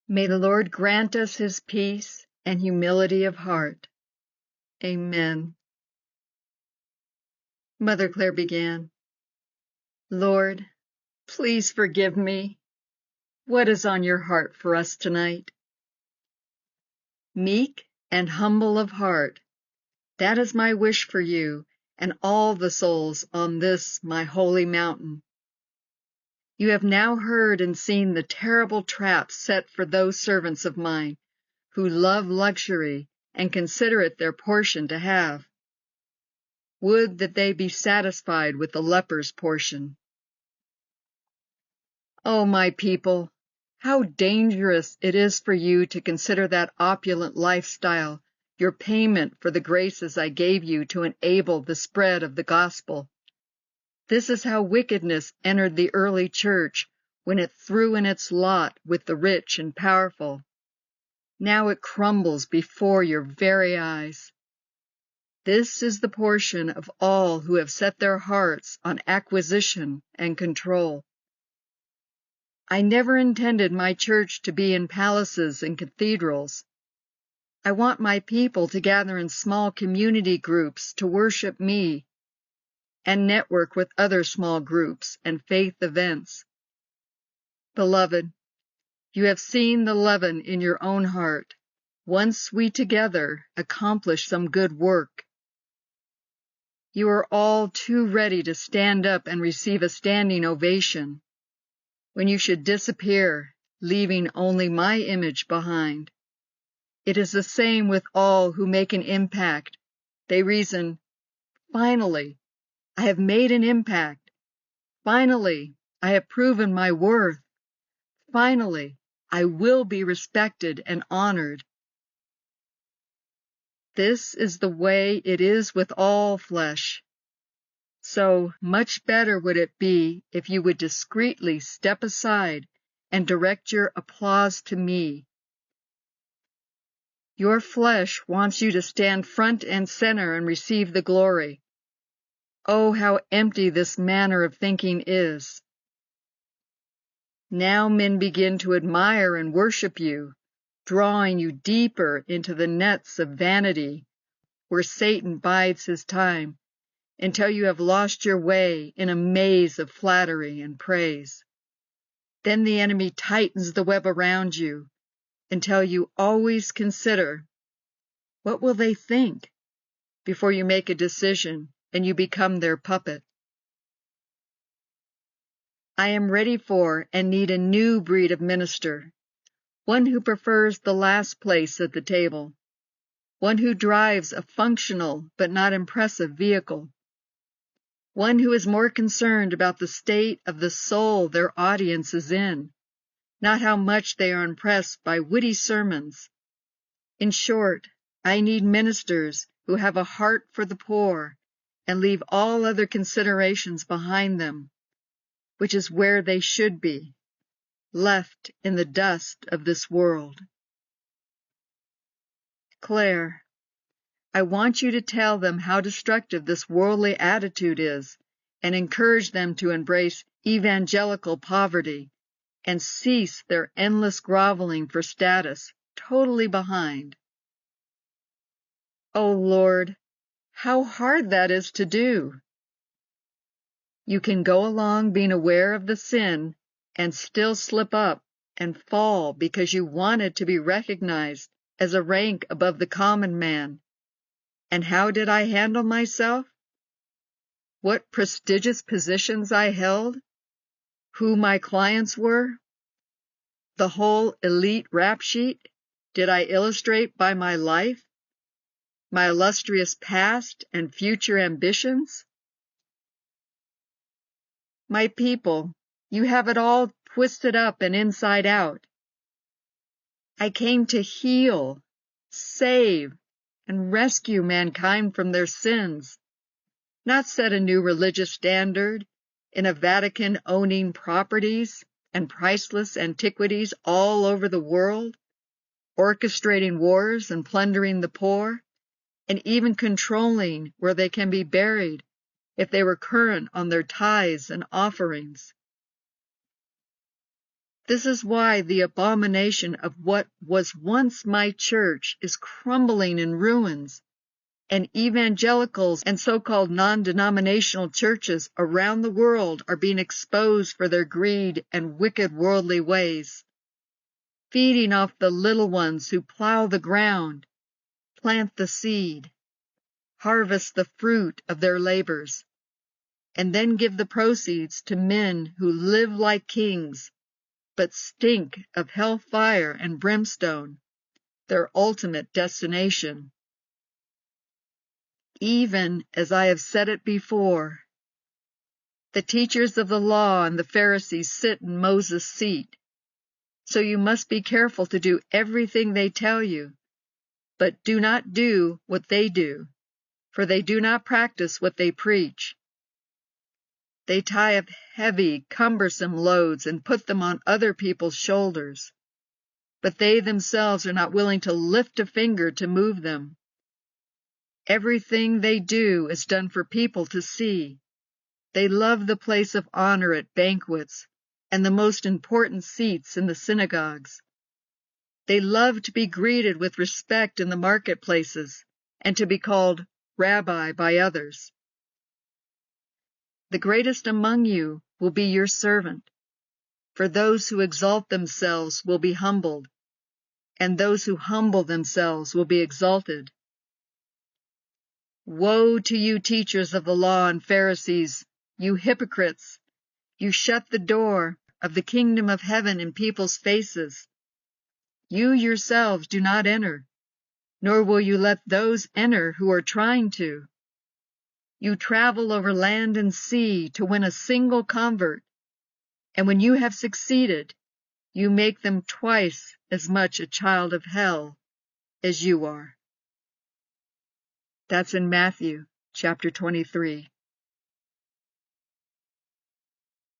May the Lord grant us his peace and humility of heart. Amen. Mother Clare began, Lord, please forgive me. What is on your heart for us tonight? Meek and humble of heart, that is my wish for you and all the souls on this my holy mountain. You have now heard and seen the terrible traps set for those servants of mine who love luxury and consider it their portion to have. Would that they be satisfied with the leper's portion. O my people, how dangerous it is for you to consider that opulent lifestyle your payment for the graces I gave you to enable the spread of the gospel. This is how wickedness entered the early church when it threw in its lot with the rich and powerful. Now it crumbles before your very eyes. This is the portion of all who have set their hearts on acquisition and control. I never intended my church to be in palaces and cathedrals. I want my people to gather in small community groups to worship me and network with other small groups and faith events. Beloved, you have seen the leaven in your own heart. Once we together accomplish some good work. You are all too ready to stand up and receive a standing ovation, when you should disappear, leaving only my image behind. It is the same with all who make an impact. They reason, finally, I have made an impact. Finally, I have proven my worth. Finally, I will be respected and honored. This is the way it is with all flesh. So much better would it be if you would discreetly step aside and direct your applause to me. Your flesh wants you to stand front and center and receive the glory. Oh, how empty this manner of thinking is. Now men begin to admire and worship you, drawing you deeper into the nets of vanity, where Satan bides his time, until you have lost your way in a maze of flattery and praise. Then the enemy tightens the web around you, until you always consider, what will they think, before you make a decision and you become their puppet. I am ready for and need a new breed of minister, one who prefers the last place at the table, one who drives a functional but not impressive vehicle, one who is more concerned about the state of the soul their audience is in, not how much they are impressed by witty sermons. In short, I need ministers who have a heart for the poor and leave all other considerations behind them, which is where they should be, left in the dust of this world. Clare, I want you to tell them how destructive this worldly attitude is and encourage them to embrace evangelical poverty and cease their endless groveling for status, totally behind. Oh Lord, how hard that is to do. You can go along being aware of the sin and still slip up and fall because you wanted to be recognized as a rank above the common man. And how did I handle myself? What prestigious positions I held? Who my clients were? The whole elite rap sheet did I illustrate by my life? My illustrious past and future ambitions? My people, you have it all twisted up and inside out. I came to heal, save, and rescue mankind from their sins, not set a new religious standard in a Vatican owning properties and priceless antiquities all over the world, orchestrating wars and plundering the poor, and even controlling where they can be buried if they were current on their tithes and offerings. This is why the abomination of what was once my church is crumbling in ruins, and evangelicals and so-called non-denominational churches around the world are being exposed for their greed and wicked worldly ways, feeding off the little ones who plow the ground, plant the seed, harvest the fruit of their labors, and then give the proceeds to men who live like kings, but stink of hellfire and brimstone, their ultimate destination. Even as I have said it before, the teachers of the law and the Pharisees sit in Moses' seat, so you must be careful to do everything they tell you, but do not do what they do, for they do not practice what they preach. They tie up heavy, cumbersome loads and put them on other people's shoulders, but they themselves are not willing to lift a finger to move them. Everything they do is done for people to see. They love the place of honor at banquets and the most important seats in the synagogues. They love to be greeted with respect in the marketplaces and to be called rabbi by others. The greatest among you will be your servant, for those who exalt themselves will be humbled, and those who humble themselves will be exalted. Woe to you, teachers of the law and Pharisees, you hypocrites! You shut the door of the kingdom of heaven in people's faces. You yourselves do not enter, nor will you let those enter who are trying to. You travel over land and sea to win a single convert, and when you have succeeded, you make them twice as much a child of hell as you are. That's in Matthew chapter 23.